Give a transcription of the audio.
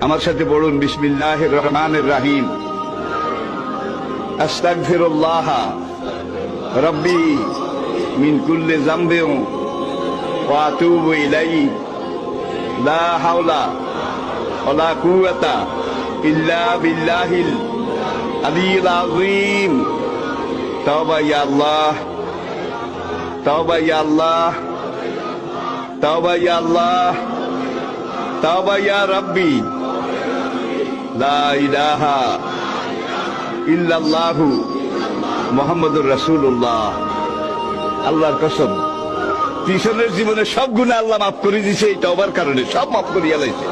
আমার সাথে পড়ুন, বিসমিল্লাহির রহমানির রহিম। আস্তাগফিরুল্লাহ রাব্বি মিন কুল্লি যামবিন ওয়া আতুবু ইলাইহি লা হাওলা ওয়ালা কুওয়াতা ইল্লা বিল্লাহিল আলিয়্যিল আযীম। তাওবা ইয়া আল্লাহ, তাওবা ইয়া আল্লাহ, তাওবা ইয়া আল্লাহ, তাওবা ইয়া রাব্বি। লা ইলাহা ইল্লাল্লাহু মুহাম্মাদুর রাসূলুল্লাহ। আল্লাহর কসম, পিছনের জীবনে সব গুনাহ আল্লাহ মাফ করে দিয়েছে এই তওবার কারণে, সব মাফ করিয়া লাইছে।